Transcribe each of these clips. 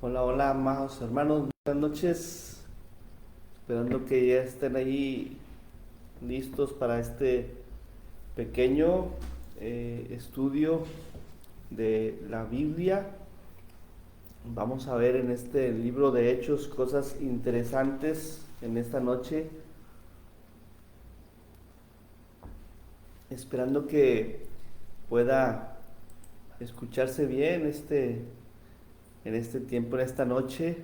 Hola, hola, amados hermanos, buenas noches. Esperando que ya estén ahí listos para este pequeño estudio de la Biblia. Vamos a ver en este libro de Hechos cosas interesantes en esta noche. Esperando que pueda escucharse bien en este tiempo, en esta noche.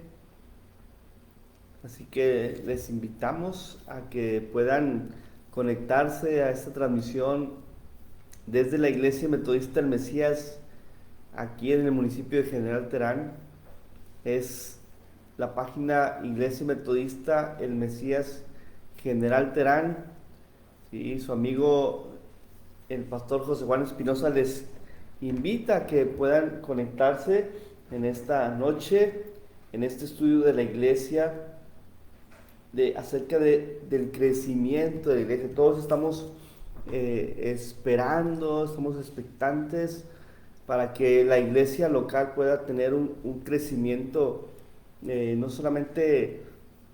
Así que les invitamos a que puedan conectarse a esta transmisión desde la Iglesia Metodista del Mesías, aquí en el municipio de General Terán. Es la página Iglesia Metodista El Mesías General Terán. Y su amigo el pastor José Juan Espinosa les invita a que puedan conectarse en esta noche, en este estudio de la iglesia, acerca del crecimiento de la iglesia. Todos estamos esperando, estamos expectantes para que la iglesia local pueda tener un crecimiento no solamente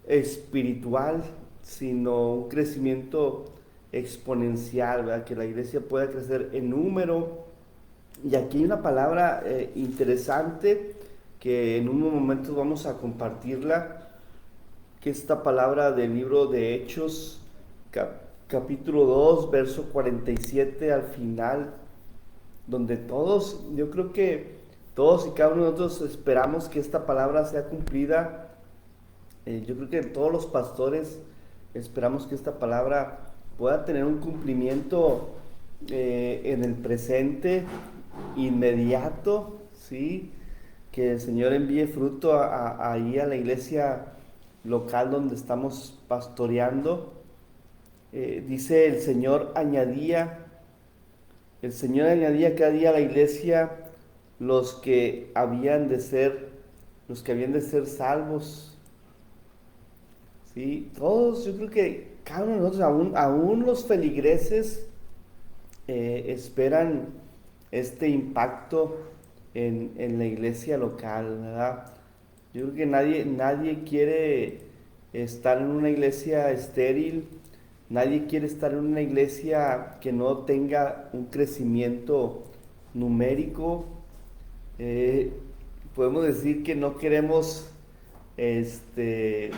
espiritual, sino un crecimiento exponencial, ¿verdad? Que la iglesia pueda crecer en número. Y aquí hay una palabra interesante que en un momento vamos a compartirla, que esta palabra del libro de Hechos, capítulo 2, verso 47 al final, donde todos, yo creo que todos y cada uno de nosotros esperamos que esta palabra sea cumplida. Yo creo que todos los pastores esperamos que esta palabra pueda tener un cumplimiento en el presente, inmediato, ¿sí? Que el Señor envíe fruto ahí a la iglesia local donde estamos pastoreando. Dice el Señor añadía cada día a la iglesia los que habían de ser, los que habían de ser salvos. Sí, todos, yo creo que cada uno de nosotros, aún los feligreses, esperan este impacto en la iglesia local, ¿verdad? Yo creo que nadie quiere estar en una iglesia estéril, nadie quiere estar en una iglesia que no tenga un crecimiento numérico. Eh, Podemos decir que no queremos este,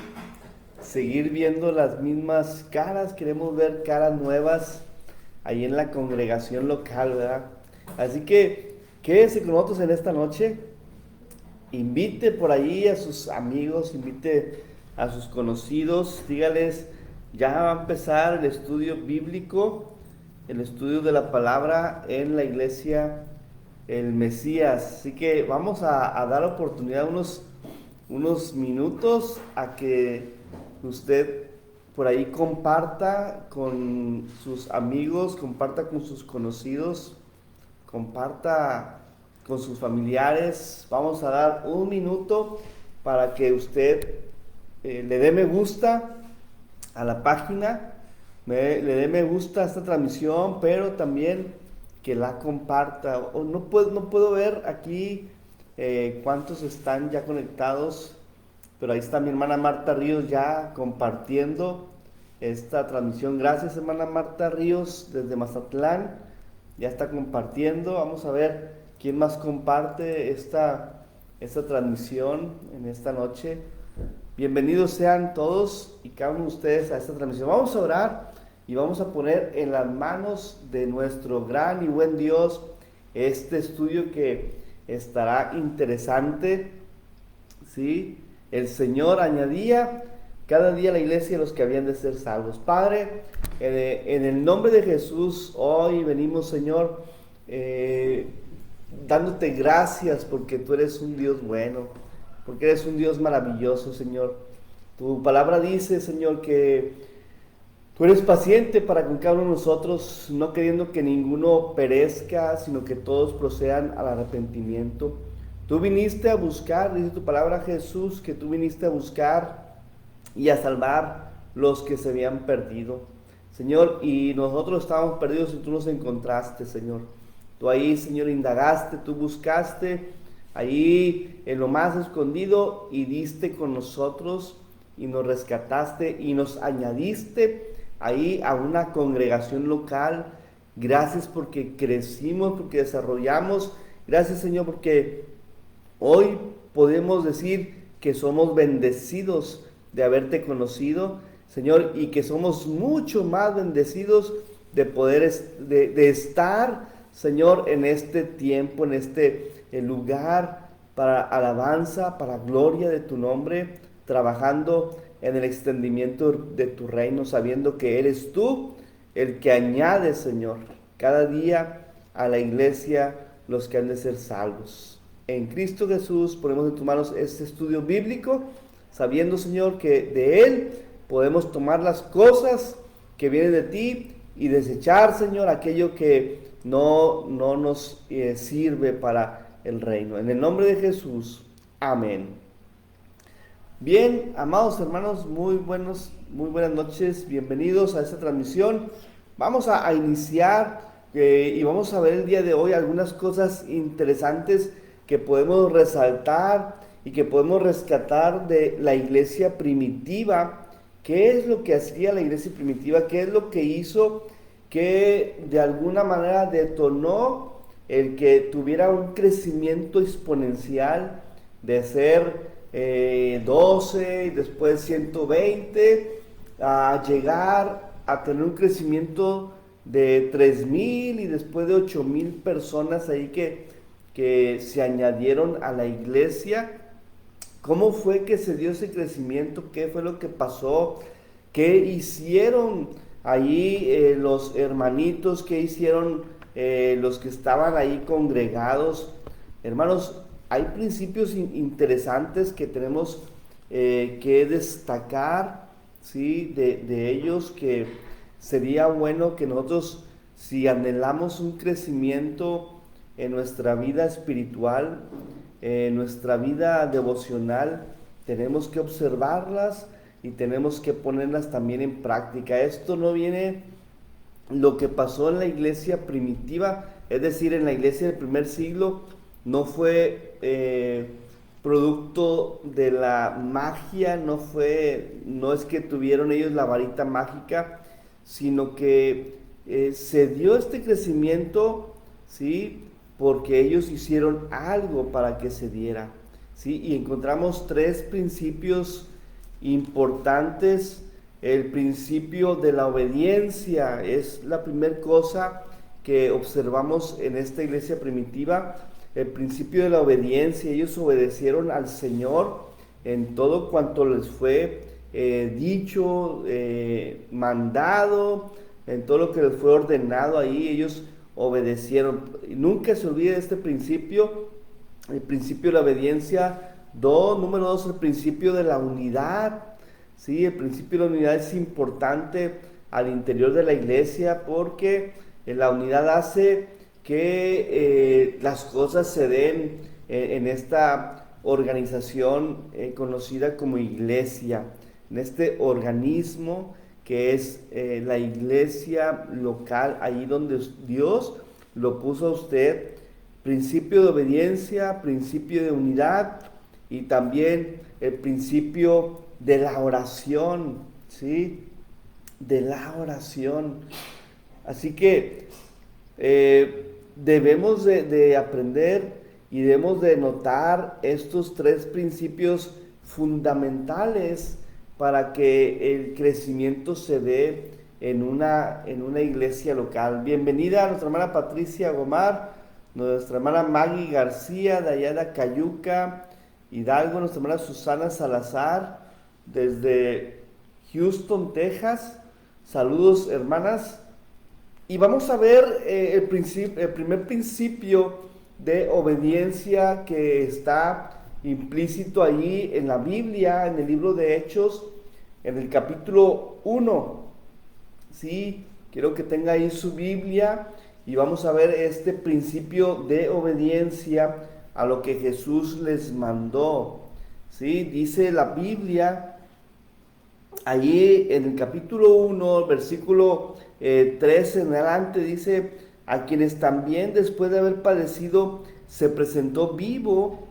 seguir viendo las mismas caras, queremos ver caras nuevas ahí en la congregación local, ¿verdad? Así que quédese con nosotros en esta noche, invite por ahí a sus amigos, invite a sus conocidos, dígales, ya va a empezar el estudio bíblico, el estudio de la palabra en la iglesia El Mesías. Así que vamos a dar oportunidad unos minutos a que usted por ahí comparta con sus amigos, comparta con sus conocidos, comparta con sus familiares. Vamos a dar un minuto para que usted le dé me gusta a la página, le dé me gusta a esta transmisión, pero también que la comparta. O no puedo ver aquí cuántos están ya conectados, pero ahí está mi hermana Marta Ríos ya compartiendo esta transmisión. Gracias, hermana Marta Ríos, desde Mazatlán. Ya está compartiendo. Vamos a ver quién más comparte esta transmisión en esta noche. Bienvenidos sean todos y cada uno de ustedes a esta transmisión. Vamos a orar y vamos a poner en las manos de nuestro gran y buen Dios este estudio que estará interesante, ¿sí? El Señor añadía cada día a la iglesia los que habían de ser salvos. Padre, en el nombre de Jesús, hoy venimos, Señor, dándote gracias porque tú eres un Dios bueno, porque eres un Dios maravilloso, Señor. Tu palabra dice, Señor, que tú eres paciente para con cada uno de nosotros, no queriendo que ninguno perezca, sino que todos procedan al arrepentimiento. Tú viniste a buscar, dice tu palabra, Jesús, que tú viniste a buscar y a salvar los que se habían perdido. Señor, y nosotros estábamos perdidos y tú nos encontraste, Señor. Tú ahí, Señor, indagaste, tú buscaste ahí en lo más escondido y diste con nosotros y nos rescataste y nos añadiste ahí a una congregación local. Gracias porque crecimos, porque desarrollamos. Gracias, Señor, porque hoy podemos decir que somos bendecidos de haberte conocido, Señor, y que somos mucho más bendecidos de poder de estar, Señor, en este tiempo, en este lugar para alabanza, para gloria de tu nombre, trabajando en el extendimiento de tu reino, sabiendo que eres tú el que añade, Señor, cada día a la iglesia los que han de ser salvos. En Cristo Jesús ponemos en tus manos este estudio bíblico, sabiendo, Señor, que de él podemos tomar las cosas que vienen de ti y desechar, Señor, aquello que no nos sirve para el reino. En el nombre de Jesús, amén. Bien, amados hermanos, muy buenas noches, bienvenidos a esta transmisión. Vamos a iniciar y vamos a ver el día de hoy algunas cosas interesantes que podemos resaltar y que podemos rescatar de la iglesia primitiva. ¿Qué es lo que hacía la iglesia primitiva? ¿Qué es lo que hizo que de alguna manera detonó el que tuviera un crecimiento exponencial de ser 12 y después 120 a llegar a tener un crecimiento de 3,000 y después de 8,000 personas ahí que se añadieron a la iglesia? ¿Cómo fue que se dio ese crecimiento? ¿Qué fue lo que pasó? ¿Qué hicieron ahí los hermanitos? ¿Qué hicieron los que estaban ahí congregados? Hermanos, hay principios interesantes que tenemos que destacar, ¿sí? De ellos, que sería bueno que nosotros, si anhelamos un crecimiento en nuestra vida espiritual, en nuestra vida devocional, tenemos que observarlas y tenemos que ponerlas también en práctica. Esto no viene lo que pasó en la iglesia primitiva, es decir, en la iglesia del primer siglo, no fue producto de la magia, no es que tuvieron ellos la varita mágica, sino que se dio este crecimiento, ¿sí?, porque ellos hicieron algo para que se diera, ¿sí? Y encontramos 3 principios importantes. El principio de la obediencia es la primera cosa que observamos en esta iglesia primitiva. El principio de la obediencia: ellos obedecieron al Señor en todo cuanto les fue dicho, mandado, en todo lo que les fue ordenado ahí, ellos obedecieron. Nunca se olvide de este principio, el principio de la obediencia. Número 2, el principio de la unidad. Sí, el principio de la unidad es importante al interior de la iglesia, porque la unidad hace que las cosas se den en esta organización conocida como iglesia, en este organismo que es la iglesia local, ahí donde Dios lo puso a usted. Principio de obediencia, principio de unidad y también el principio de la oración, ¿sí? De la oración. Así que debemos de aprender y debemos de notar estos 3 principios fundamentales para que el crecimiento se dé en una iglesia local. Bienvenida a nuestra hermana Patricia Gomar, nuestra hermana Maggie García de allá de Cayuca, Hidalgo, nuestra hermana Susana Salazar desde Houston, Texas. Saludos, hermanas. Y vamos a ver el primer principio de obediencia que está implícito ahí en la Biblia, en el libro de Hechos, en el capítulo 1. Sí, quiero que tenga ahí su Biblia y vamos a ver este principio de obediencia a lo que Jesús les mandó. ¿Sí? Dice la Biblia, allí en el capítulo 1, versículo 13 en adelante, dice: a quienes también después de haber padecido se presentó vivo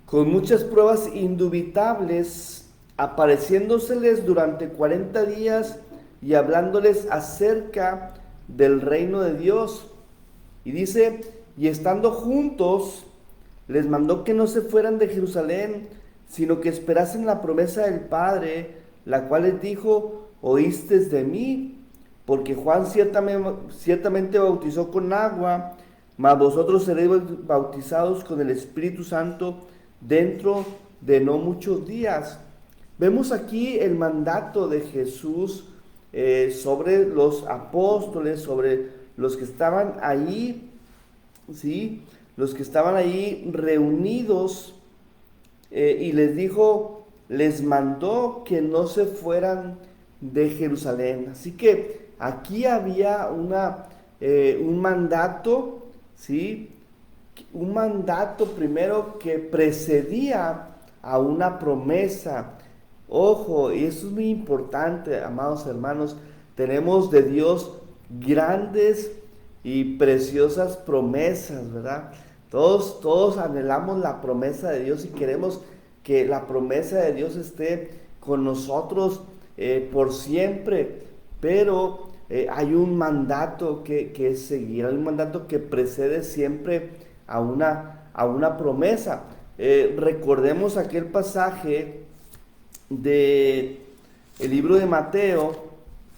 con muchas pruebas indubitables, apareciéndoseles durante 40 días y hablándoles acerca del reino de Dios. Y dice: y estando juntos, les mandó que no se fueran de Jerusalén, sino que esperasen la promesa del Padre, la cual les dijo: oístes de mí, porque Juan ciertamente bautizó con agua, mas vosotros seréis bautizados con el Espíritu Santo dentro de no muchos días. Vemos aquí el mandato de Jesús sobre los apóstoles, sobre los que estaban ahí, ¿sí? Los que estaban ahí reunidos, y les dijo, les mandó que no se fueran de Jerusalén. Así que aquí había un mandato, ¿sí? Un mandato primero que precedía a una promesa. Ojo, y eso es muy importante, amados hermanos. Tenemos de Dios grandes y preciosas promesas, ¿verdad? Todos anhelamos la promesa de Dios y queremos que la promesa de Dios esté con nosotros por siempre. Pero hay un mandato que es seguir, hay un mandato que precede siempre a una promesa. Recordemos aquel pasaje de el libro de Mateo,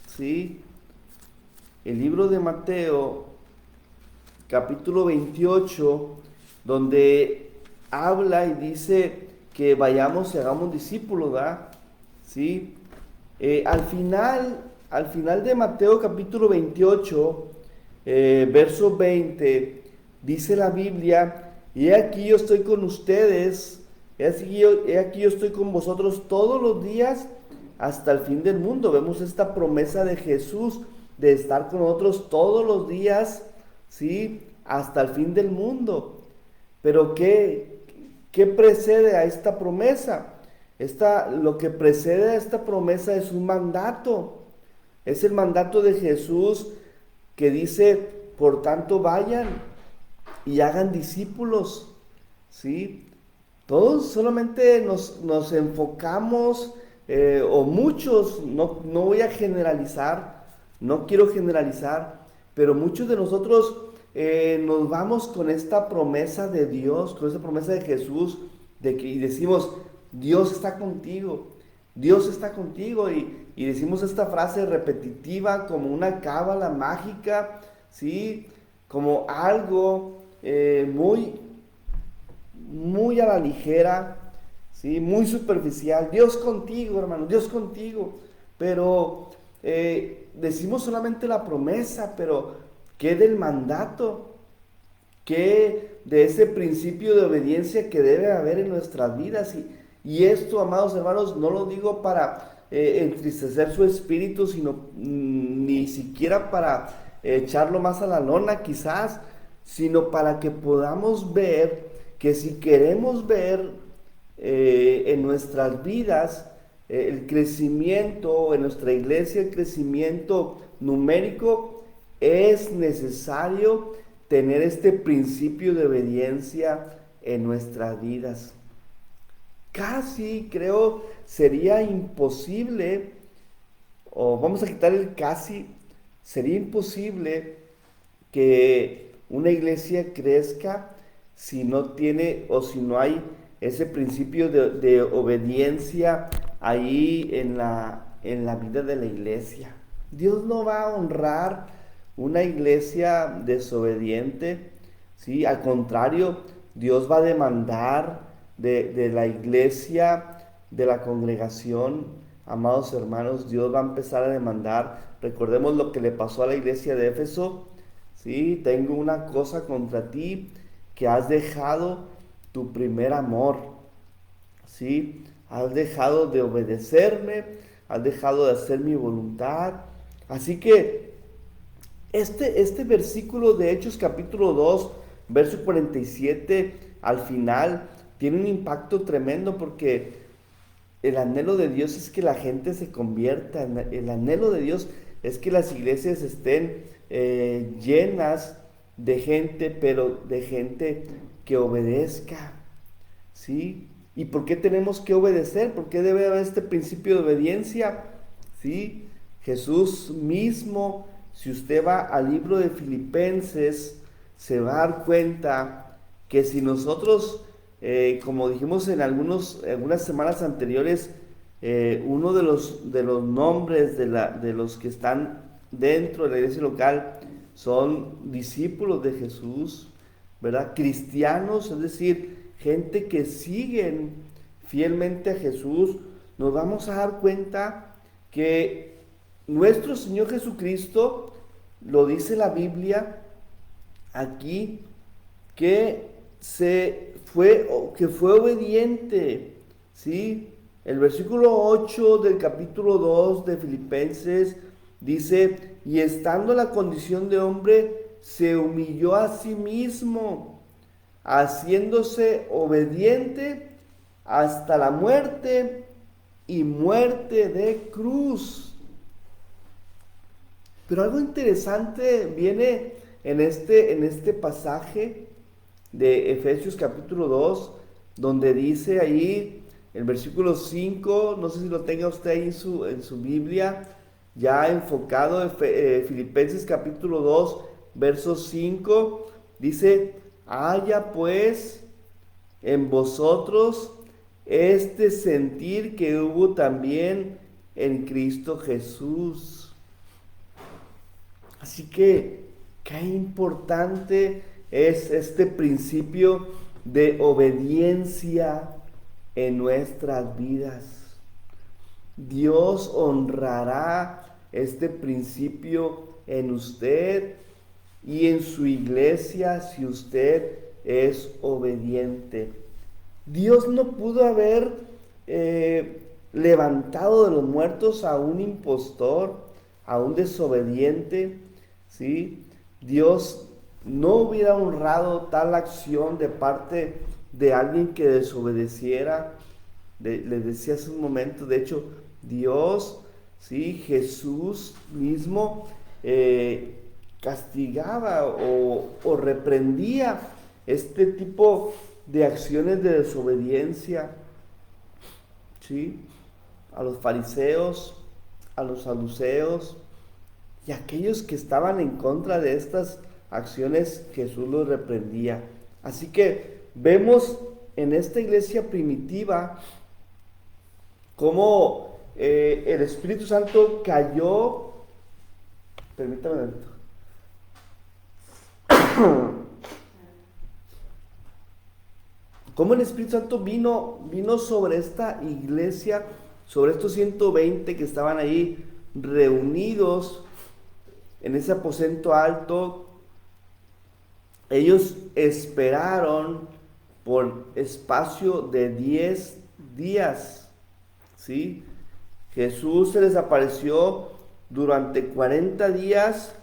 ¿sí? El libro de Mateo, capítulo 28, donde habla y dice que vayamos y hagamos discípulos, ¿verdad? ¿Sí? Al final de Mateo capítulo 28, verso 20, dice la Biblia: y he aquí yo estoy con ustedes, he aquí yo estoy con vosotros todos los días hasta el fin del mundo. Vemos esta promesa de Jesús de estar con nosotros todos los días, ¿sí? Hasta el fin del mundo. Pero ¿qué precede a esta promesa? Lo que precede a esta promesa es un mandato. Es el mandato de Jesús que dice: por tanto vayan y hagan discípulos, ¿sí? Todos solamente nos enfocamos, o muchos, no voy a generalizar, no quiero generalizar, pero muchos de nosotros nos vamos con esta promesa de Dios, con esta promesa de Jesús, y decimos: Dios está contigo, Dios está contigo, y decimos esta frase repetitiva como una cábala mágica, ¿sí? Como algo muy a la ligera, ¿sí? Muy superficial. Dios contigo, hermano, Dios contigo. Pero decimos solamente la promesa, pero ¿qué del mandato? ¿Qué de ese principio de obediencia que debe haber en nuestras vidas? Y esto, amados hermanos, no lo digo para entristecer su espíritu, sino ni siquiera para echarlo más a la lona quizás, sino para que podamos ver que si queremos ver en nuestras vidas el crecimiento, en nuestra iglesia el crecimiento numérico, es necesario tener este principio de obediencia en nuestras vidas. Casi creo sería imposible, o vamos a quitar el casi, sería imposible que una iglesia crezca si no tiene o si no hay ese principio de obediencia ahí en la vida de la iglesia. Dios no va a honrar una iglesia desobediente, ¿sí? Al contrario, Dios va a demandar de la iglesia, de la congregación, amados hermanos, Dios va a empezar a demandar. Recordemos lo que le pasó a la iglesia de Éfeso, ¿sí? Tengo una cosa contra ti, que has dejado tu primer amor, ¿sí? Has dejado de obedecerme, has dejado de hacer mi voluntad. Así que este versículo de Hechos capítulo 2, verso 47 al final tiene un impacto tremendo, porque el anhelo de Dios es que la gente se convierta. El anhelo de Dios es que las iglesias estén llenas de gente, pero de gente que obedezca, ¿sí? ¿Y por qué tenemos que obedecer? ¿Por qué debe haber este principio de obediencia? ¿Sí? Jesús mismo, si usted va al libro de Filipenses, se va a dar cuenta que si nosotros, como dijimos en algunas semanas anteriores, uno de los nombres de los que están dentro de la iglesia local son discípulos de Jesús, ¿verdad? Cristianos, es decir, gente que siguen fielmente a Jesús. Nos vamos a dar cuenta que nuestro Señor Jesucristo, lo dice la Biblia aquí, que fue obediente, ¿sí? El versículo 8 del capítulo 2 de Filipenses dice: y estando en la condición de hombre, se humilló a sí mismo, haciéndose obediente hasta la muerte, y muerte de cruz. Pero algo interesante viene en este pasaje de Efesios capítulo 2, donde dice ahí el versículo 5, no sé si lo tenga usted ahí en su Biblia, ya enfocado, Filipenses capítulo 2, verso 5, dice: haya pues en vosotros este sentir que hubo también en Cristo Jesús. Así que, qué importante es este principio de obediencia en nuestras vidas. Dios honrará este principio en usted y en su iglesia si usted es obediente. Dios no pudo haber levantado de los muertos a un impostor, a un desobediente, ¿sí? Dios no hubiera honrado tal acción de parte de alguien que desobedeciera. Les decía hace un momento, de hecho, Dios, ¿sí? Jesús mismo castigaba o reprendía este tipo de acciones de desobediencia, ¿sí? A los fariseos, a los saduceos y a aquellos que estaban en contra de estas acciones, Jesús los reprendía. Así que vemos en esta iglesia primitiva cómo el Espíritu Santo cayó. Permítame un momento. Cómo el Espíritu Santo vino sobre esta iglesia, sobre estos 120 que estaban ahí reunidos en ese aposento alto. Ellos esperaron por espacio de 10 días, ¿sí? Jesús se les apareció durante 40 días,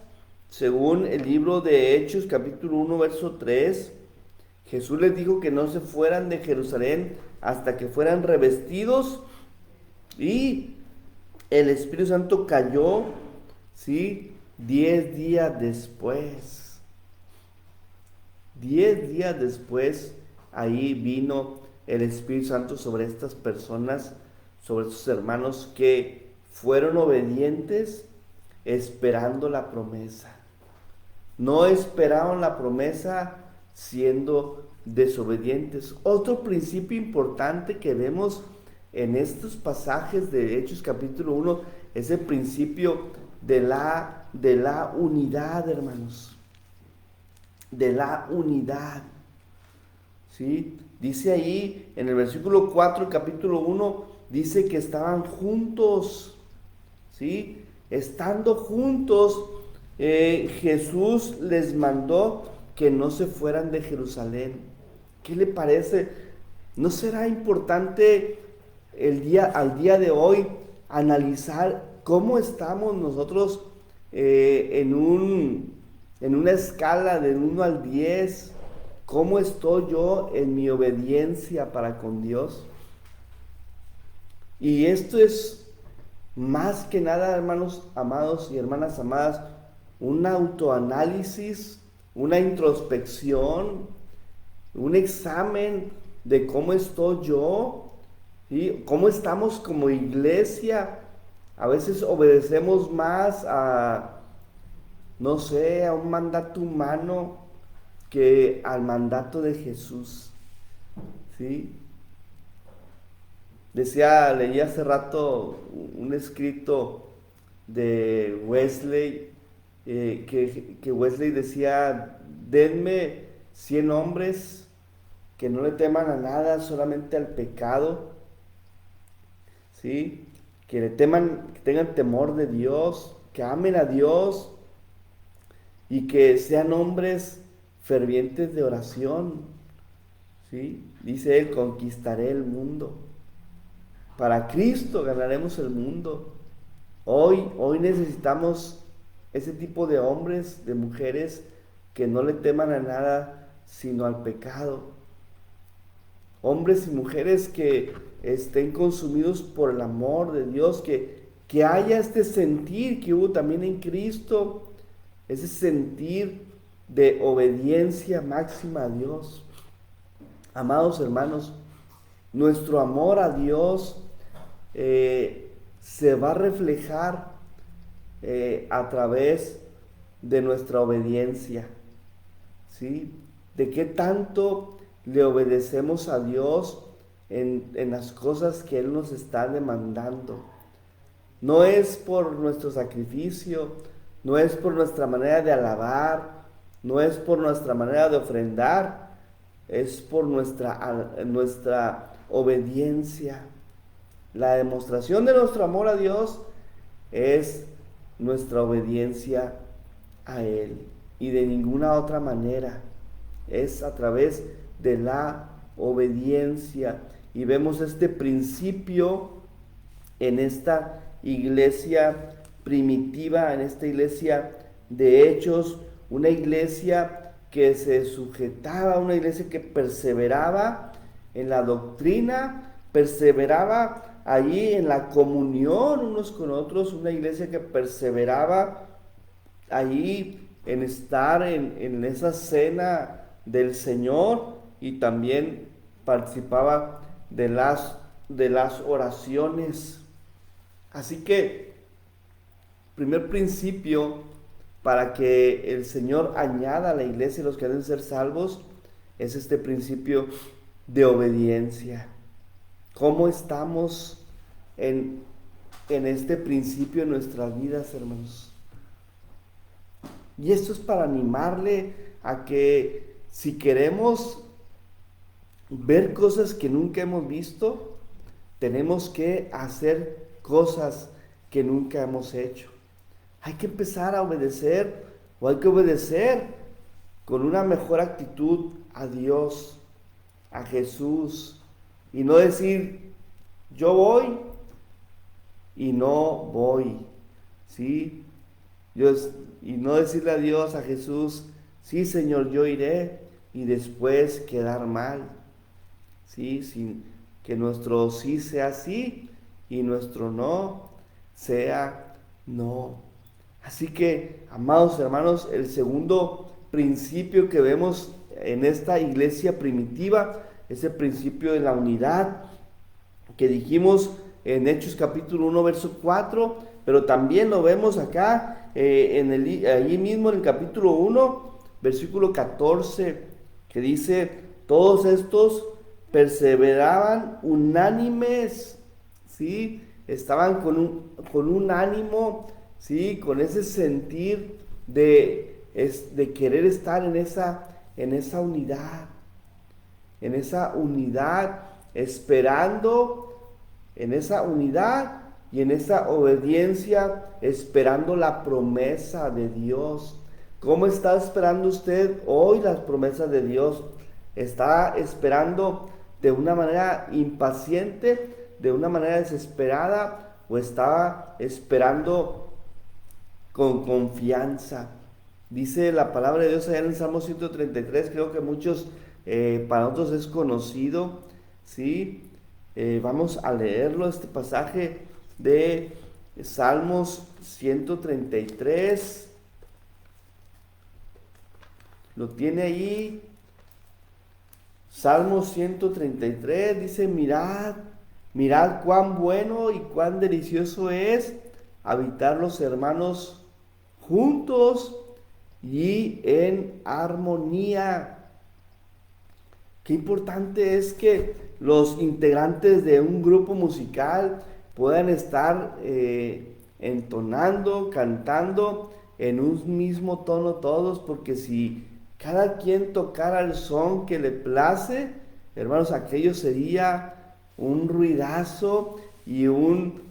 según el libro de Hechos, capítulo 1, verso 3. Jesús les dijo que no se fueran de Jerusalén hasta que fueran revestidos, y el Espíritu Santo cayó, ¿sí? 10 días después. 10 días después, ahí vino el Espíritu Santo sobre estas personas, sobre estos hermanos que fueron obedientes esperando la promesa. No esperaron la promesa siendo desobedientes. Otro principio importante que vemos en estos pasajes de Hechos capítulo 1 es el principio de la unidad, hermanos. De la unidad, ¿sí? Dice ahí en el versículo 4, capítulo 1, dice que estaban juntos, ¿sí? Estando juntos, Jesús les mandó que no se fueran de Jerusalén. ¿Qué le parece? ¿No será importante al día de hoy analizar cómo estamos nosotros en una escala del 1 al 10? ¿Cómo estoy yo en mi obediencia para con Dios? Y esto es más que nada, hermanos amados y hermanas amadas, un autoanálisis, una introspección, un examen de cómo estoy yo, ¿sí? Cómo estamos como iglesia. A veces obedecemos más a, no sé, a un mandato humano que al mandato de Jesús, ¿sí? Leí hace rato un escrito de Wesley, que Wesley decía, denme 100 hombres que no le teman a nada, solamente al pecado, ¿sí? Que le teman, que tengan temor de Dios, que amen a Dios y que sean hombres fervientes de oración, ¿sí? Dice él, conquistaré el mundo. Para Cristo ganaremos el mundo. Hoy necesitamos ese tipo de hombres, de mujeres que no le teman a nada sino al pecado. Hombres y mujeres que estén consumidos por el amor de Dios, que haya este sentir que hubo también en Cristo, ese sentir de obediencia máxima a Dios. Amados hermanos, nuestro amor a Dios se va a reflejar a través de nuestra obediencia, ¿sí? De qué tanto le obedecemos a Dios en las cosas que Él nos está demandando. No es por nuestro sacrificio, no es por nuestra manera de alabar, no es por nuestra manera de ofrendar, es por nuestra obediencia. La demostración de nuestro amor a Dios es nuestra obediencia a Él, y de ninguna otra manera. Es a través de la obediencia. Y vemos este principio en esta iglesia primitiva, en esta iglesia de Hechos, una iglesia que se sujetaba, una iglesia que perseveraba en la doctrina, perseveraba allí en la comunión unos con otros, una iglesia que perseveraba allí en estar en esa cena del Señor, y también participaba de las oraciones. Así que, primer principio para que el Señor añada a la iglesia los que deben ser salvos es este principio de obediencia. ¿Cómo estamos en este principio en nuestras vidas, hermanos? Y esto es para animarle a que, si queremos ver cosas que nunca hemos visto, tenemos que hacer cosas que nunca hemos hecho. Hay que empezar a obedecer, o hay que obedecer con una mejor actitud a Dios, a Jesús, y no decir, yo voy y no voy, ¿sí? Y no decirle a Dios, a Jesús, sí, Señor, yo iré, y después quedar mal, ¿sí? Sin que nuestro sí sea sí y nuestro no sea no. Así que, amados hermanos, el segundo principio que vemos en esta iglesia primitiva es el principio de la unidad, que dijimos en Hechos capítulo 1, verso 4, pero también lo vemos acá, allí mismo en el capítulo 1, versículo 14, que dice, todos estos perseveraban unánimes, ¿sí? Estaban con un ánimo, ¿sí? Con ese sentir de querer estar en esa unidad, esperando, en esa unidad y en esa obediencia, esperando la promesa de Dios. ¿Cómo está esperando usted hoy las promesas de Dios? ¿Está esperando de una manera impaciente, de una manera desesperada, o está esperando con confianza? Dice la palabra de Dios allá en el Salmo 133, creo que muchos, para nosotros es conocido, ¿sí? Vamos a leerlo, este pasaje de Salmos 133. Lo tiene ahí. Salmo 133 dice, mirad cuán bueno y cuán delicioso es habitar los hermanos juntos y en armonía. Qué importante es que los integrantes de un grupo musical puedan estar entonando, cantando en un mismo tono todos, porque si cada quien tocara el son que le place, hermanos, aquello sería un ruidazo y un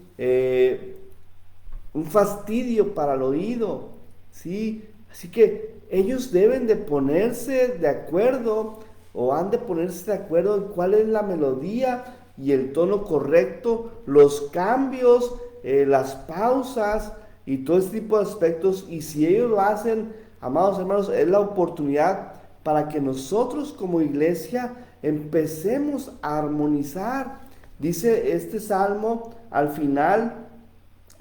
fastidio para el oído, ¿sí? Así que ellos deben de ponerse de acuerdo, o han de ponerse de acuerdo en cuál es la melodía y el tono correcto, los cambios, las pausas y todo este tipo de aspectos. Y si ellos lo hacen, amados hermanos, es la oportunidad para que nosotros como iglesia empecemos a armonizar. Dice este salmo al final,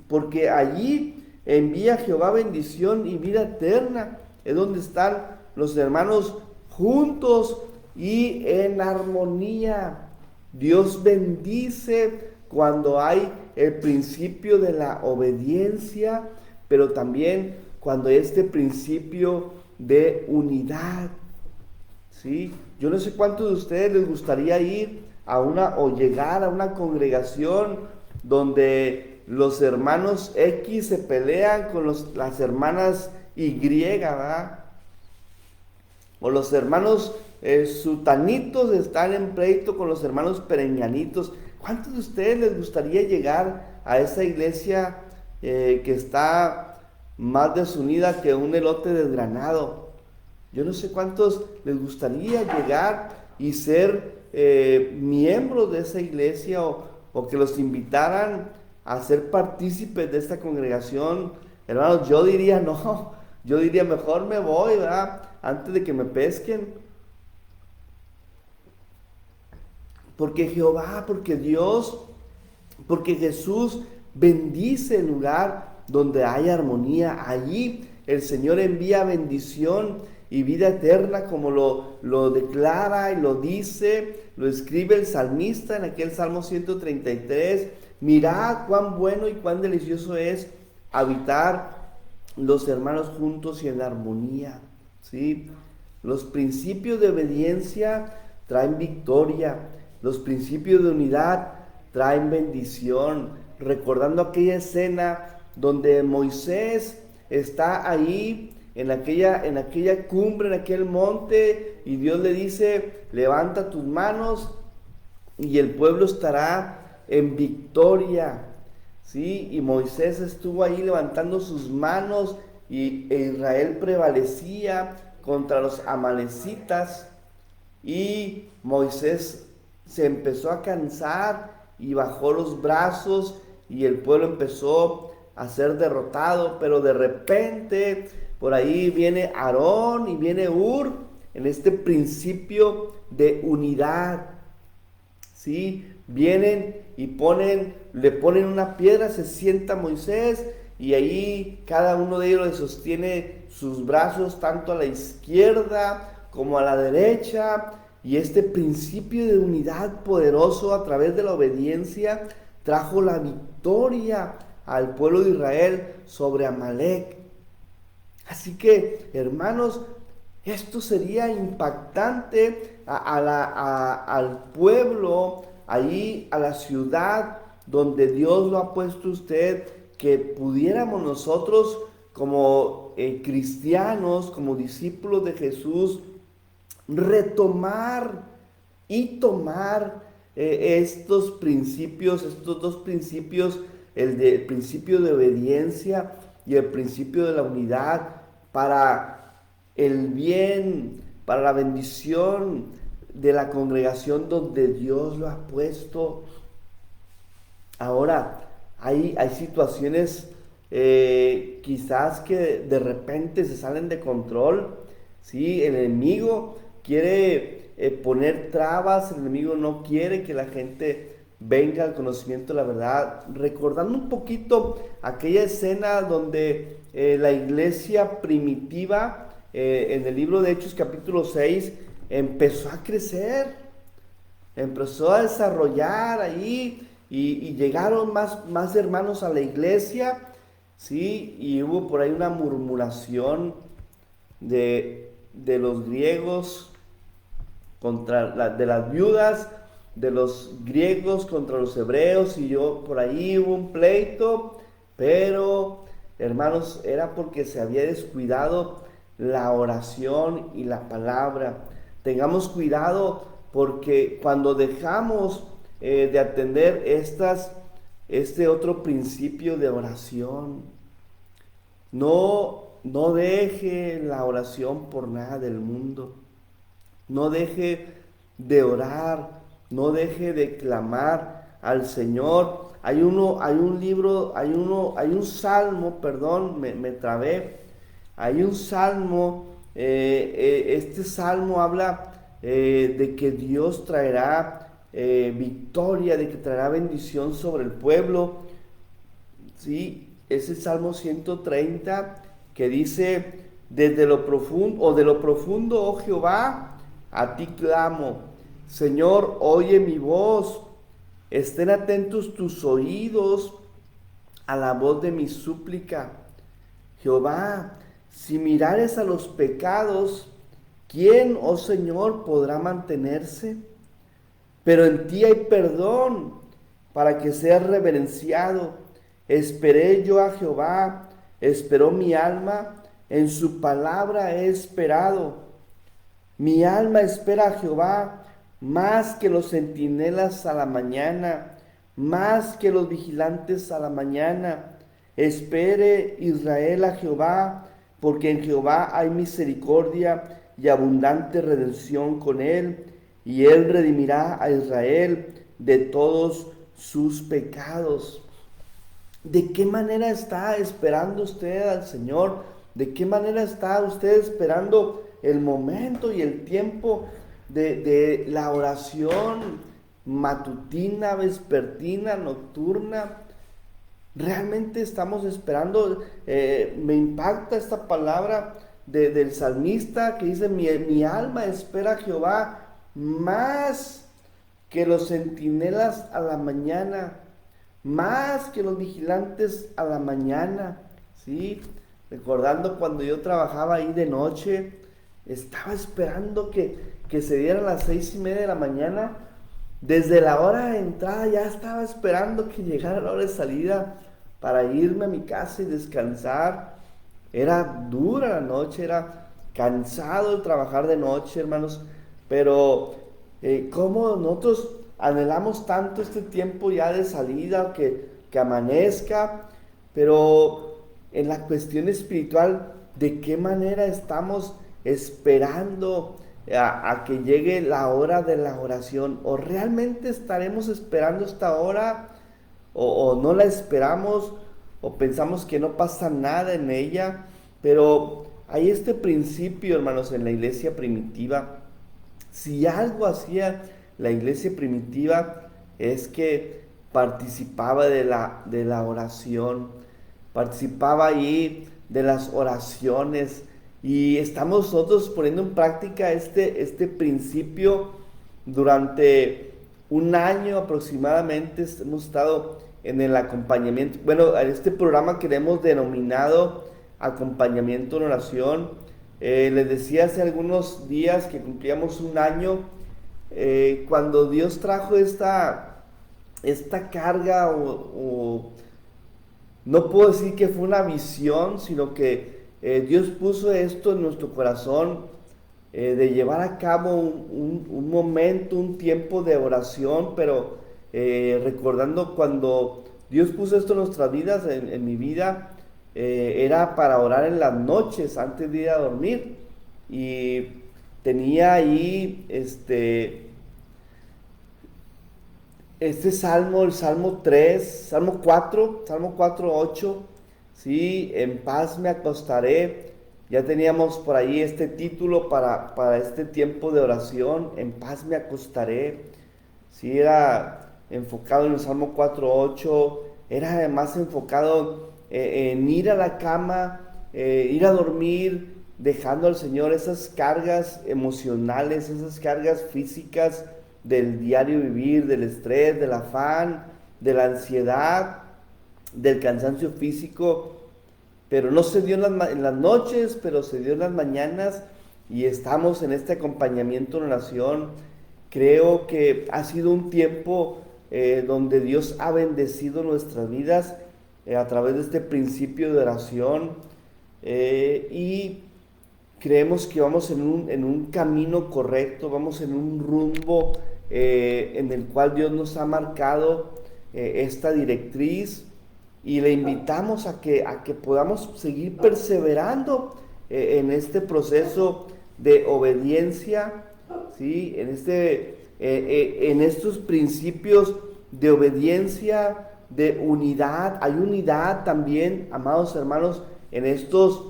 porque allí envía Jehová bendición y vida eterna. Es donde están los hermanos juntos y en armonía. Dios bendice cuando hay el principio de la obediencia, pero también cuando hay este principio de unidad, ¿sí? Yo no sé cuántos de ustedes les gustaría ir a o llegar a una congregación donde los hermanos X se pelean con las hermanas Y, ¿verdad? O los hermanos sutanitos están en pleito con los hermanos perenganitos. ¿Cuántos de ustedes les gustaría llegar a esa iglesia que está más desunida que un elote desgranado? Yo no sé cuántos les gustaría llegar y ser miembros de esa iglesia, o que los invitaran a ser partícipes de esta congregación. Hermanos, yo diría no, yo diría mejor me voy, ¿verdad? Antes de que me pesquen. Porque Jehová, porque Dios, porque Jesús bendice el lugar donde hay armonía. Allí el Señor envía bendición y vida eterna, como lo declara y lo dice, lo escribe el salmista en aquel Salmo 133. Mirad cuán bueno y cuán delicioso es habitar los hermanos juntos y en armonía, ¿sí? Los principios de obediencia traen victoria, los principios de unidad traen bendición. Recordando aquella escena donde Moisés está ahí en aquella cumbre, en aquel monte, y Dios le dice, levanta tus manos y el pueblo estará en victoria, ¿sí? Y Moisés estuvo ahí levantando sus manos y Israel prevalecía contra los amalecitas, y Moisés se empezó a cansar y bajó los brazos y el pueblo empezó a ser derrotado. Pero de repente por ahí viene Aarón y viene Hur en este principio de unidad, ¿sí? Vienen y le ponen una piedra, se sienta Moisés y ahí cada uno de ellos le sostiene sus brazos tanto a la izquierda como a la derecha, y este principio de unidad poderoso a través de la obediencia trajo la victoria al pueblo de Israel sobre Amalec. Así que, hermanos, esto sería impactante al pueblo, allí a la ciudad donde Dios lo ha puesto usted, que pudiéramos nosotros como cristianos, como discípulos de Jesús, retomar y tomar estos dos principios, el principio de obediencia y el principio de la unidad, para el bien, para la bendición de la congregación donde Dios lo ha puesto. Ahora, hay situaciones quizás que de repente se salen de control, ¿sí? El enemigo quiere poner trabas, el enemigo no quiere que la gente venga al conocimiento de la verdad, recordando un poquito aquella escena donde la iglesia primitiva, en el libro de Hechos capítulo 6, empezó a crecer, empezó a desarrollar ahí y llegaron más hermanos a la iglesia, ¿sí? Y hubo por ahí una murmuración de los griegos de las viudas, de los griegos contra los hebreos, y yo por ahí hubo un pleito, pero hermanos, era porque se había descuidado la oración y la palabra. Tengamos cuidado porque cuando dejamos de atender este otro principio de oración, no deje la oración por nada del mundo. No deje de orar, no deje de clamar al Señor. Hay un salmo, perdón, me trabé. Hay un salmo, este salmo habla de que Dios traerá victoria, de que traerá bendición sobre el pueblo. Sí, es el Salmo 130 que dice, desde lo profundo, o de lo profundo, oh Jehová, a ti clamo. Señor, oye mi voz. Estén atentos tus oídos a la voz de mi súplica. Jehová, si mirares a los pecados, ¿quién, oh Señor, podrá mantenerse? Pero en ti hay perdón para que seas reverenciado. Esperé yo a Jehová, esperó mi alma, en su palabra he esperado. Mi alma espera a Jehová más que los centinelas a la mañana, más que los vigilantes a la mañana. Espere Israel a Jehová, porque en Jehová hay misericordia y abundante redención con él, y él redimirá a Israel de todos sus pecados. ¿De qué manera está esperando usted al Señor? ¿De qué manera está usted esperando el momento y el tiempo de la oración matutina, vespertina, nocturna? Realmente estamos esperando. Me impacta esta palabra del salmista que dice, mi alma espera a Jehová más que los centinelas a la mañana, más que los vigilantes a la mañana, ¿sí? Recordando cuando yo trabajaba ahí de noche, estaba esperando que se dieran las 6:30 de la mañana. Desde la hora de entrada ya estaba esperando que llegara la hora de salida para irme a mi casa y descansar. Era dura la noche, era cansado el trabajar de noche, hermanos, pero como nosotros anhelamos tanto este tiempo ya de salida, que amanezca, pero en la cuestión espiritual, ¿de qué manera estamos esperando a que llegue la hora de la oración? ¿O realmente estaremos esperando esta hora? ¿O no la esperamos? ¿O pensamos que no pasa nada en ella? Pero hay este principio, hermanos, en la iglesia primitiva. Si algo hacía la iglesia primitiva es que participaba de la oración, participaba ahí de las oraciones, y estamos nosotros poniendo en práctica este principio durante un año aproximadamente. Hemos estado en el acompañamiento, bueno, en este programa que le hemos denominado acompañamiento en oración. Les decía hace algunos días que cumplíamos un año, cuando Dios trajo esta carga, o no puedo decir que fue una visión, sino que Dios puso esto en nuestro corazón, de llevar a cabo un momento, un tiempo de oración, pero recordando cuando Dios puso esto en nuestras vidas, en mi vida, era para orar en las noches antes de ir a dormir. Y tenía ahí este salmo, el Salmo 3, Salmo 4, 8. Sí, en paz me acostaré. Ya teníamos por ahí este título para este tiempo de oración, en paz me acostaré. Sí, era enfocado en el Salmo 4:8, era además enfocado en ir a la cama, ir a dormir, dejando al Señor esas cargas emocionales, esas cargas físicas del diario vivir, del estrés, del afán, de la ansiedad, del cansancio físico, pero no se dio en las noches, pero se dio en las mañanas y estamos en este acompañamiento en oración. Creo que ha sido un tiempo donde Dios ha bendecido nuestras vidas a través de este principio de oración y creemos que vamos en un camino correcto, vamos en un rumbo en el cual Dios nos ha marcado esta directriz y le invitamos a que podamos seguir perseverando en este proceso de obediencia, ¿sí? En estos principios de obediencia, de unidad. Hay unidad también, amados hermanos, en estos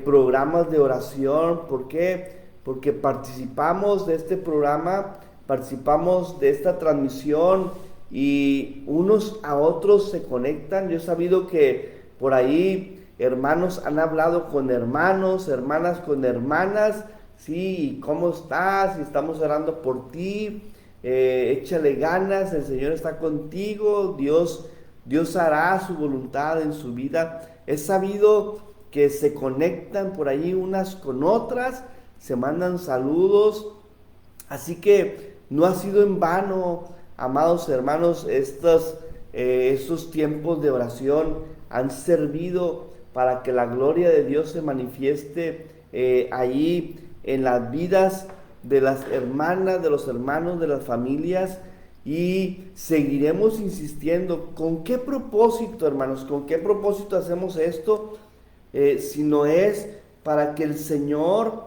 programas de oración. ¿Por qué? Porque participamos de este programa, participamos de esta transmisión y unos a otros se conectan. Yo he sabido que por ahí hermanos han hablado con hermanos, hermanas con hermanas. Sí, ¿cómo estás? Y estamos orando por ti. Échale ganas, el Señor está contigo. Dios hará su voluntad en su vida. He sabido que se conectan por ahí unas con otras, se mandan saludos. Así que no ha sido en vano, amados hermanos, estos tiempos de oración han servido para que la gloria de Dios se manifieste ahí en las vidas de las hermanas, de los hermanos, de las familias, y seguiremos insistiendo. ¿Con qué propósito, hermanos? ¿Con qué propósito hacemos esto? Si no es para que el Señor,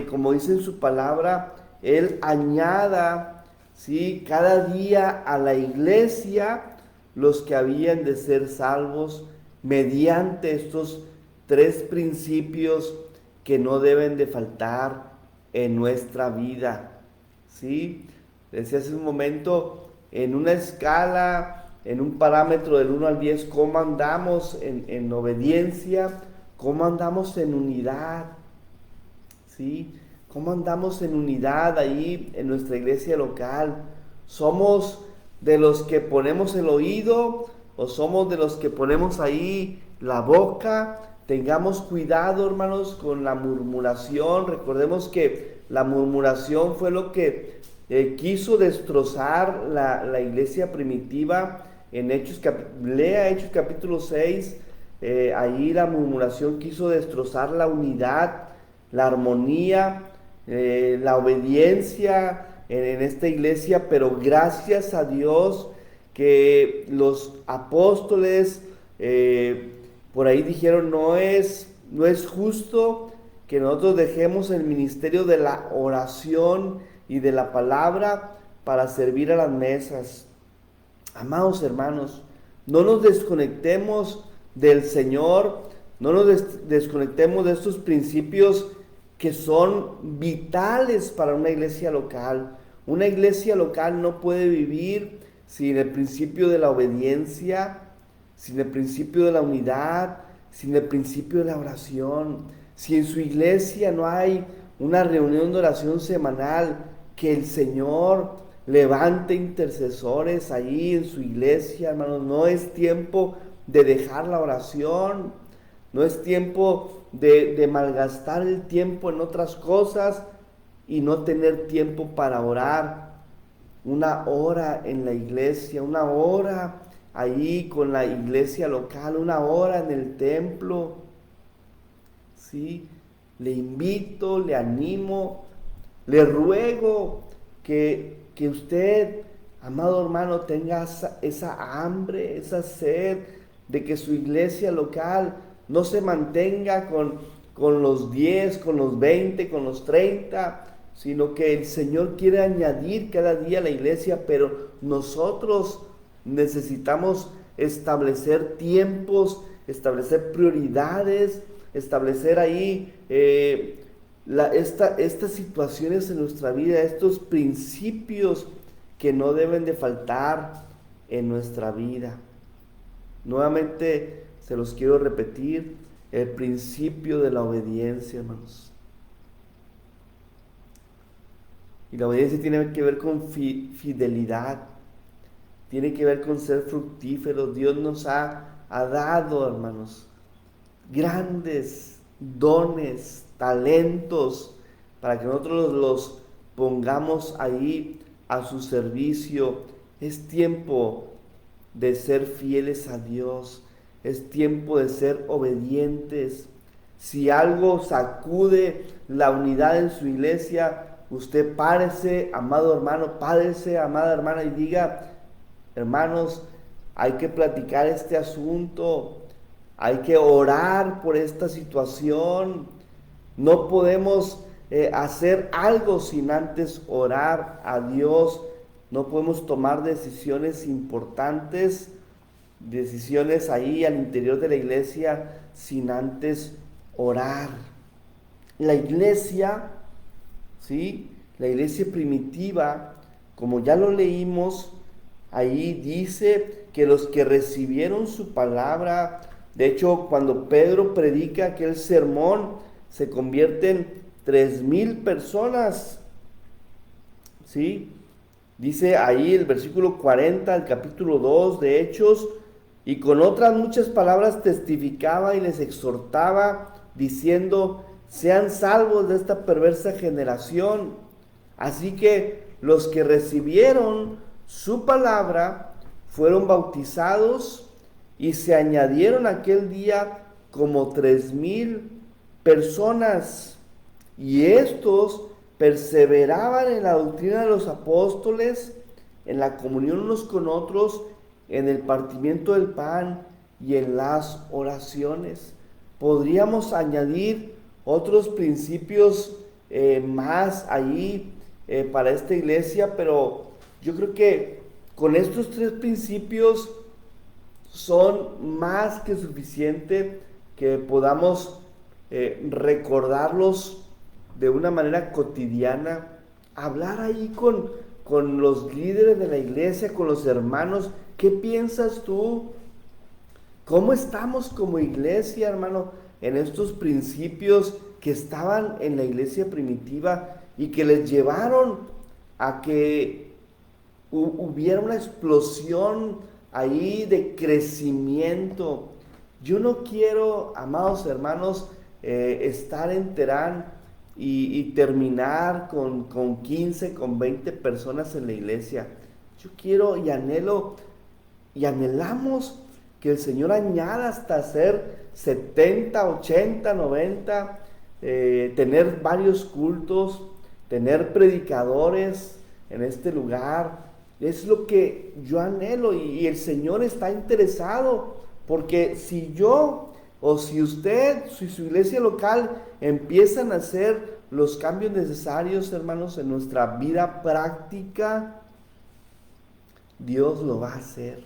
como dice en su palabra, Él añada, ¿sí?, cada día a la iglesia los que habían de ser salvos mediante estos tres principios que no deben de faltar en nuestra vida, ¿sí? Decía hace un momento, en una escala, en un parámetro del 1 al 10, ¿cómo andamos en obediencia? ¿Cómo andamos en unidad? ¿Sí? ¿Cómo andamos en unidad ahí en nuestra iglesia local? ¿Somos de los que ponemos el oído o somos de los que ponemos ahí la boca? Tengamos cuidado, hermanos, con la murmuración. Recordemos que la murmuración fue lo que quiso destrozar la iglesia primitiva en lea Hechos capítulo 6, ahí la murmuración quiso destrozar la unidad, la armonía, la obediencia en esta iglesia, pero gracias a Dios que los apóstoles por ahí dijeron, no es justo que nosotros dejemos el ministerio de la oración y de la palabra para servir a las mesas. Amados hermanos, no nos desconectemos del Señor, no nos desconectemos de estos principios que son vitales para una iglesia local. Una iglesia local no puede vivir sin el principio de la obediencia, sin el principio de la unidad, sin el principio de la oración. Si en su iglesia no hay una reunión de oración semanal, que el Señor levante intercesores ahí en su iglesia, hermanos. No es tiempo de dejar la oración, no es tiempo de malgastar el tiempo en otras cosas y no tener tiempo para orar. Una hora en la iglesia, una hora ahí con la iglesia local, una hora en el templo. ¿Sí? Le invito, le animo, le ruego que usted, amado hermano, tenga esa hambre, esa sed de que su iglesia local no se mantenga con los 10, con los 20, con los 30, sino que el Señor quiere añadir cada día a la iglesia, pero nosotros necesitamos establecer tiempos establecer prioridades, establecer ahí estas situaciones en nuestra vida, estos principios que no deben de faltar en nuestra vida. Nuevamente se los quiero repetir, el principio de la obediencia, hermanos. Y la obediencia tiene que ver con fidelidad, tiene que ver con ser fructíferos. Dios nos ha dado, hermanos, grandes dones, talentos, para que nosotros los pongamos ahí a su servicio. Es tiempo de ser fieles a Dios, es tiempo de ser obedientes. Si algo sacude la unidad en su iglesia, usted párese, amado hermano, párese, amada hermana, y diga: hermanos, hay que platicar este asunto, hay que orar por esta situación. No podemos hacer algo sin antes orar a Dios. No podemos tomar decisiones importantes, decisiones ahí al interior de la iglesia, sin antes orar. La iglesia, ¿sí? La iglesia primitiva, como ya lo leímos, ahí dice que los que recibieron su palabra, de hecho, cuando Pedro predica aquel sermón, se convierten 3,000 personas, ¿sí? Dice ahí el versículo 40 del capítulo 2 de Hechos: y con otras muchas palabras testificaba y les exhortaba, diciendo: sean salvos de esta perversa generación. Así que los que recibieron su palabra fueron bautizados, y se añadieron aquel día como 3,000 personas. Y estos perseveraban en la doctrina de los apóstoles, en la comunión unos con otros, en el partimiento del pan y en las oraciones. Podríamos añadir otros principios más ahí para esta iglesia, pero yo creo que con estos 3 principios son más que suficiente que podamos recordarlos de una manera cotidiana, hablar ahí con los líderes de la iglesia, con los hermanos. ¿Qué piensas tú? ¿Cómo estamos como iglesia, hermano, en estos principios que estaban en la iglesia primitiva y que les llevaron a que hubiera una explosión ahí de crecimiento? Yo no quiero, amados hermanos, estar en Terán y terminar con 15, con 20 personas en la iglesia. Yo quiero y anhelo y anhelamos que el Señor añada hasta ser 70, 80, 90, tener varios cultos, tener predicadores en este lugar. Es lo que yo anhelo, y el Señor está interesado, porque si yo o si usted, si su iglesia local empiezan a hacer los cambios necesarios, hermanos, en nuestra vida práctica, Dios lo va a hacer.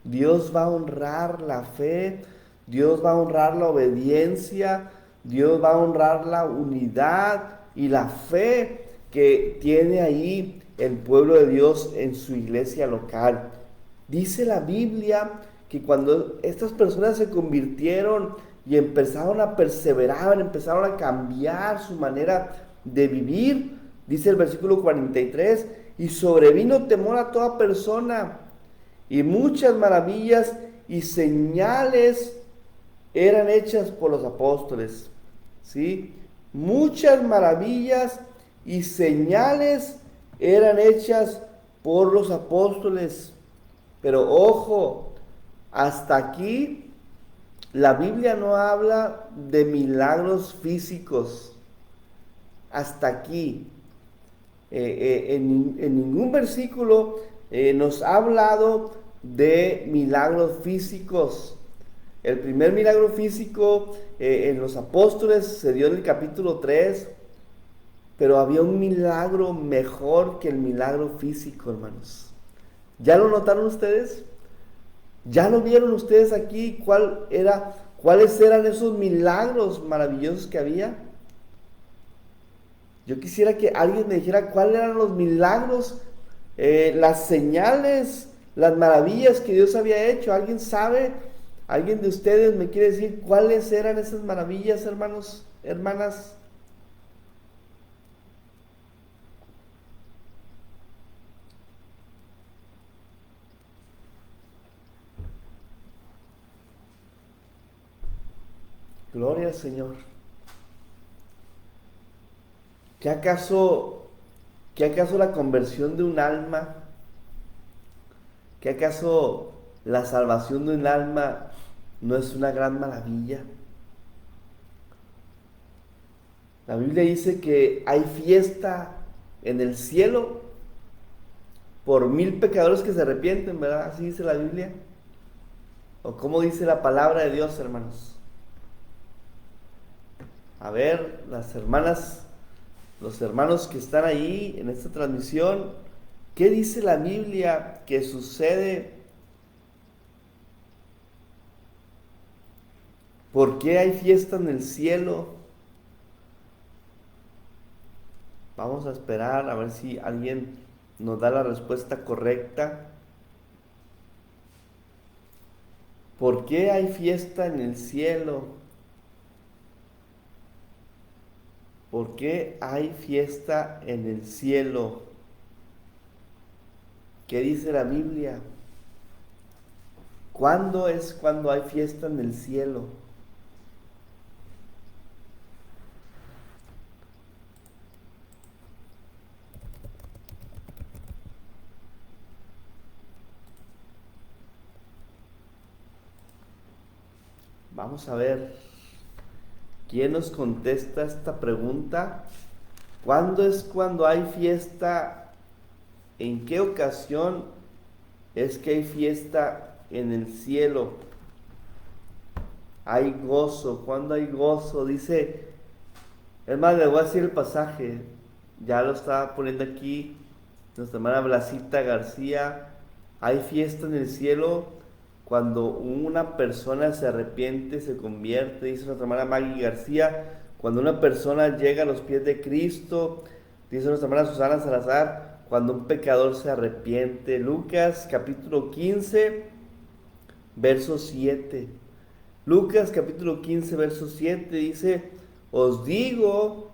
Dios va a honrar la fe, Dios va a honrar la obediencia, Dios va a honrar la unidad y la fe que tiene ahí el pueblo de Dios en su iglesia local. Dice la Biblia que cuando estas personas se convirtieron y empezaron a perseverar, empezaron a cambiar su manera de vivir, dice el versículo 43, y sobrevino temor a toda persona, y muchas maravillas y señales eran hechas por los apóstoles, ¿sí? Muchas maravillas y señales eran hechas por los apóstoles. Pero ojo, hasta aquí la Biblia no habla de milagros físicos. Hasta aquí. En ningún versículo nos ha hablado de milagros físicos. El primer milagro físico en los apóstoles se dio en el capítulo 3, pero había un milagro mejor que el milagro físico, hermanos. ¿Ya lo notaron ustedes? ¿Ya lo vieron ustedes aquí? ¿Cuáles eran esos milagros maravillosos que había? Yo quisiera que alguien me dijera cuáles eran los milagros, las señales, las maravillas que Dios había hecho. ¿Alguien sabe? ¿Alguien de ustedes me quiere decir cuáles eran esas maravillas, hermanos, hermanas? Gloria al Señor. ¿Qué acaso, qué acaso la conversión de un alma? ¿Qué acaso la salvación de un alma no es una gran maravilla? La Biblia dice que hay fiesta en el cielo por 1000 pecadores que se arrepienten, ¿verdad? Así dice la Biblia. ¿O cómo dice la palabra de Dios, hermanos? A ver, las hermanas, los hermanos que están ahí en esta transmisión, ¿qué dice la Biblia que sucede? ¿Por qué hay fiesta en el cielo? Vamos a esperar a ver si alguien nos da la respuesta correcta. ¿Por qué hay fiesta en el cielo? ¿Por qué hay fiesta en el cielo? ¿Qué dice la Biblia? ¿Cuándo es cuando hay fiesta en el cielo? Vamos a ver quién nos contesta esta pregunta. ¿Cuándo es cuando hay fiesta? ¿En qué ocasión es que hay fiesta en el cielo? Hay gozo. ¿Cuándo hay gozo? Dice, es más, le voy a decir el pasaje. Ya lo estaba poniendo aquí nuestra hermana Blasita García. Hay fiesta en el cielo cuando una persona se arrepiente, se convierte, dice nuestra hermana Maggie García. Cuando una persona llega a los pies de Cristo, dice nuestra hermana Susana Salazar, cuando un pecador se arrepiente. Lucas capítulo 15, verso 7. Lucas capítulo 15, verso 7 dice, os digo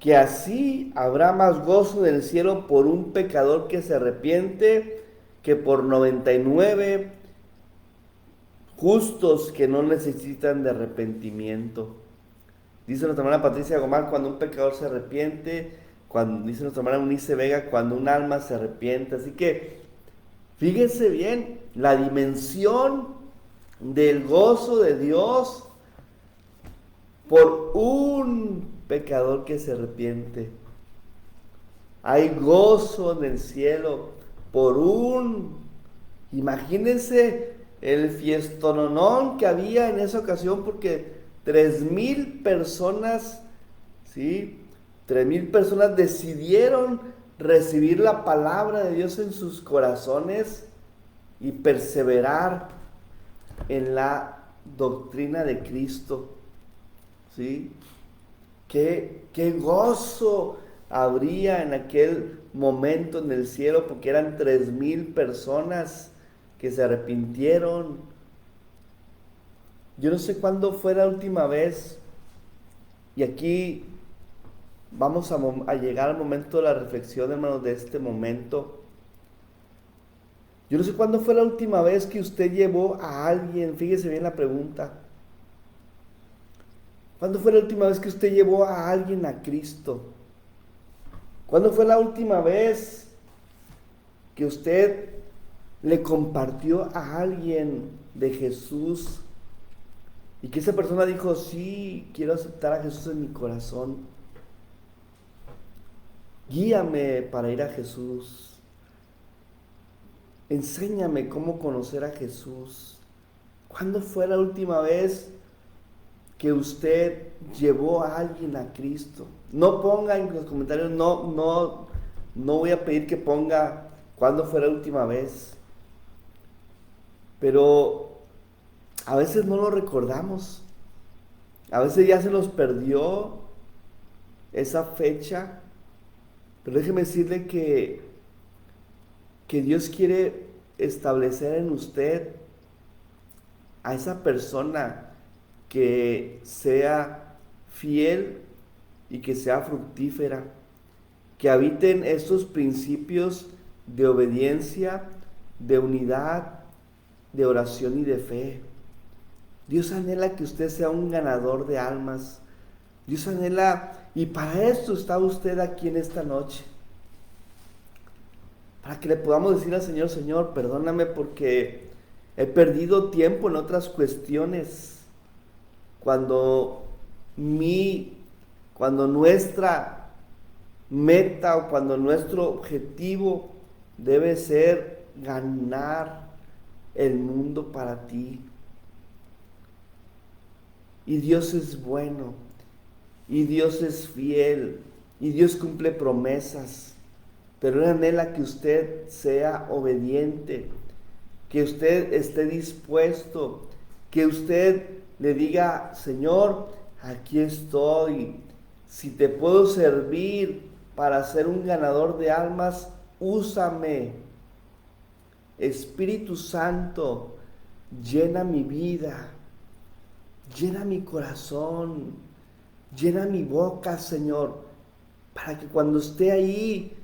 que así habrá más gozo del cielo por un pecador que se arrepiente que por 99 justos que no necesitan de arrepentimiento. Dice nuestra hermana Patricia Gomar, cuando un pecador se arrepiente, dice nuestra hermana Unice Vega, cuando un alma se arrepiente. Así que fíjense bien la dimensión del gozo de Dios por un pecador que se arrepiente. Hay gozo en el cielo imagínense el fiestononón que había en esa ocasión, porque 3000 personas, ¿sí? 3000 personas decidieron recibir la palabra de Dios en sus corazones y perseverar en la doctrina de Cristo, ¿sí? Qué gozo habría en aquel momento en el cielo, porque eran 3000 personas que se arrepintieron. Yo no sé cuándo fue la última vez, y aquí vamos a llegar al momento de la reflexión, hermanos, de este momento. Yo no sé cuándo fue la última vez que usted llevó a alguien, fíjese bien la pregunta. ¿Cuándo fue la última vez que usted llevó a alguien a Cristo? ¿Cuándo fue la última vez que usted le compartió a alguien de Jesús y que esa persona dijo, sí, quiero aceptar a Jesús en mi corazón? Guíame para ir a Jesús. Enséñame cómo conocer a Jesús. ¿Cuándo fue la última vez que usted llevó a alguien a Cristo? No ponga en los comentarios, no voy a pedir que ponga cuándo fue la última vez. pero a veces no lo recordamos. A veces ya se nos perdió esa fecha, pero déjeme decirle que Dios quiere establecer en usted a esa persona que sea fiel y que sea fructífera, que habiten estos principios de obediencia, de unidad, de oración y de fe. Dios anhela que usted sea un ganador de almas. Dios anhela, y para esto está usted aquí en esta noche. Para que le podamos decir al Señor, Señor, perdóname porque he perdido tiempo en otras cuestiones. Cuando nuestra meta o cuando nuestro objetivo debe ser ganar el mundo para ti. Y Dios es bueno, y Dios es fiel, y Dios cumple promesas, pero Él anhela que usted sea obediente, que usted esté dispuesto, que usted le diga, Señor, aquí estoy, si te puedo servir para ser un ganador de almas, úsame. Espíritu Santo, llena mi vida, llena mi corazón, llena mi boca, Señor, para que cuando esté ahí,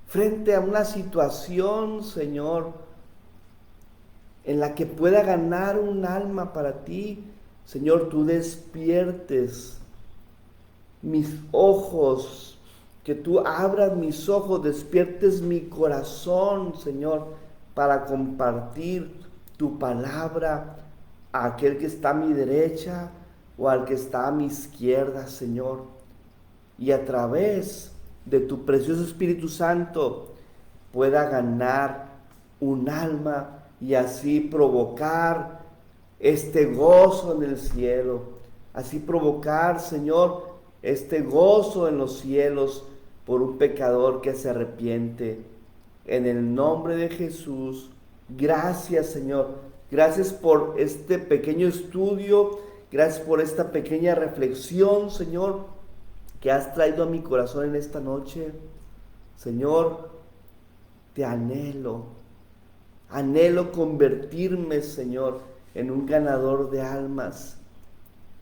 frente a una situación, Señor, en la que pueda ganar un alma para ti, Señor, tú despiertes mis ojos, que tú abras mis ojos, despiertes mi corazón, Señor, para compartir tu palabra a aquel que está a mi derecha o al que está a mi izquierda, Señor. Y a través de tu precioso Espíritu Santo pueda ganar un alma y así provocar este gozo en el cielo, así provocar, Señor, este gozo en los cielos por un pecador que se arrepiente. En el nombre de Jesús, gracias, Señor. Gracias por este pequeño estudio, gracias por esta pequeña reflexión, Señor, que has traído a mi corazón en esta noche. Señor, te anhelo convertirme, Señor, en un ganador de almas.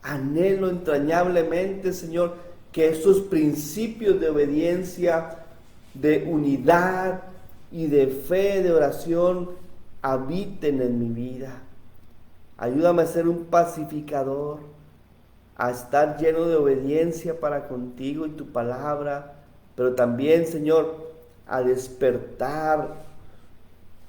Anhelo entrañablemente, Señor, que estos principios de obediencia, de unidad y de fe, de oración, habiten en mi vida. Ayúdame a ser un pacificador, a estar lleno de obediencia para contigo y tu palabra, pero también, Señor, a despertar,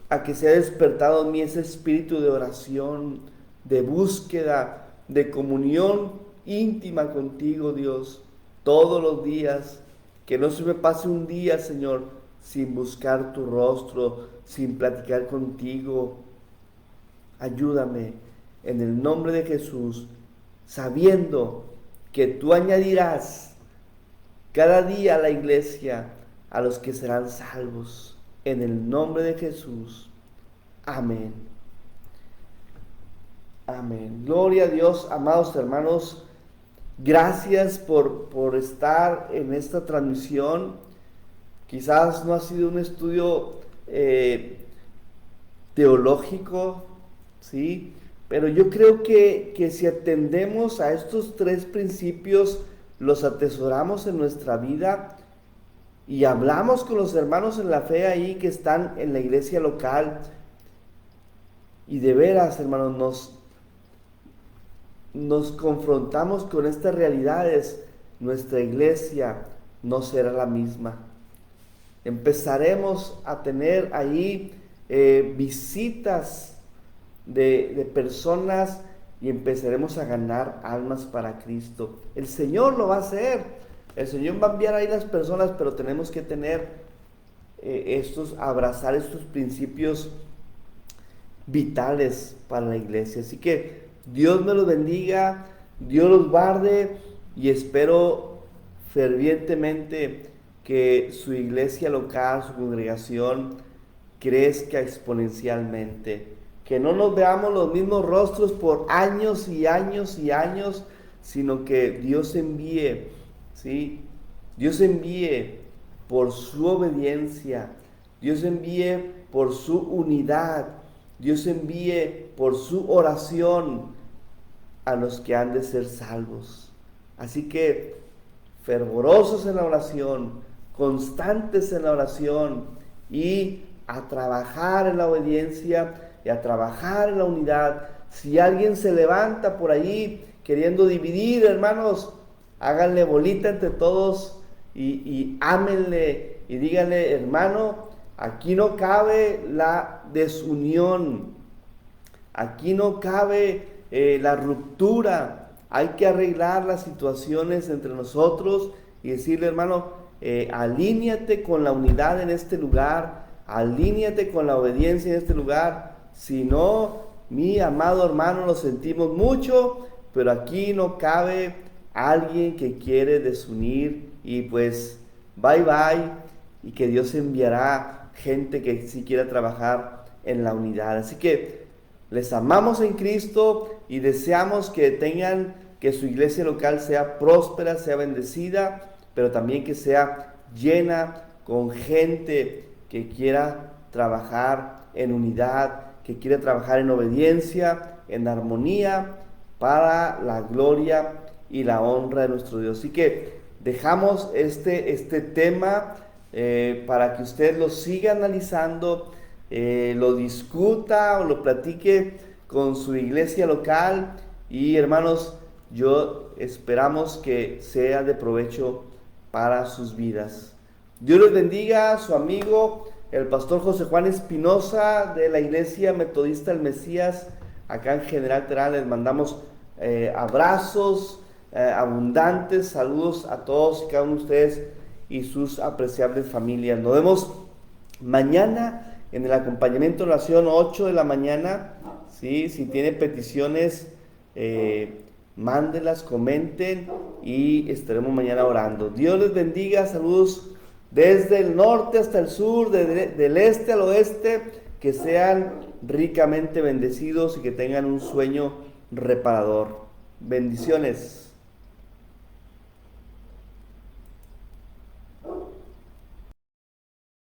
a que sea despertado en mí ese espíritu de oración, de búsqueda, de comunión íntima contigo, Dios, todos los días. Que no se me pase un día, Señor, sin buscar tu rostro, sin platicar contigo. Ayúdame en el nombre de Jesús, sabiendo que tú añadirás cada día a la iglesia a los que serán salvos. En el nombre de Jesús. Amén. Amén. Gloria a Dios, amados hermanos. Gracias por estar en esta transmisión. Quizás no ha sido un estudio teológico, ¿sí? Pero yo creo que si atendemos a estos tres principios, los atesoramos en nuestra vida y hablamos con los hermanos en la fe ahí que están en la iglesia local, y de veras, hermanos, nos confrontamos con estas realidades, nuestra iglesia no será la misma. Empezaremos a tener ahí visitas de personas y empezaremos a ganar almas para Cristo. El Señor lo va a hacer. El Señor va a enviar ahí las personas, pero tenemos que tener abrazar estos principios vitales para la iglesia. Así que Dios me los bendiga, Dios los guarde, y espero fervientemente que su iglesia local, su congregación, crezca exponencialmente. que no nos veamos los mismos rostros por años y años y años, sino que Dios envíe, ¿sí? Dios envíe por su obediencia, Dios envíe por su unidad, Dios envíe por su oración a los que han de ser salvos. Así que fervorosos en la oración, constantes en la oración y a trabajar en la obediencia y a trabajar en la unidad. Si alguien se levanta por ahí queriendo dividir, hermanos, háganle bolita entre todos y ámenle y díganle, hermano, aquí no cabe la desunión, aquí no cabe la ruptura. Hay que arreglar las situaciones entre nosotros y decirle, hermano, alíñate con la unidad en este lugar, alíñate con la obediencia en este lugar. Si no, mi amado hermano, lo sentimos mucho, pero aquí no cabe alguien que quiere desunir y pues bye bye, y que Dios enviará gente que sí quiera trabajar en la unidad. Así que les amamos en Cristo y deseamos que tengan, que su iglesia local sea próspera, sea bendecida, pero también que sea llena con gente que quiera trabajar en unidad, que quiera trabajar en obediencia, en armonía, para la gloria y la honra de nuestro Dios. Así que dejamos este tema para que usted lo siga analizando, lo discuta o lo platique con su iglesia local. Y hermanos, esperamos que sea de provecho para sus vidas. Dios les bendiga, su amigo, el pastor José Juan Espinosa de la Iglesia Metodista del Mesías, acá en General Terán. Les mandamos abrazos abundantes, saludos a todos y cada uno de ustedes y sus apreciables familias. Nos vemos mañana en el acompañamiento de oración 8 de la mañana. ¿Sí? Si tiene peticiones, mándenlas, comenten y estaremos mañana orando. Dios les bendiga, saludos desde el norte hasta el sur, del este al oeste, que sean ricamente bendecidos y que tengan un sueño reparador. Bendiciones.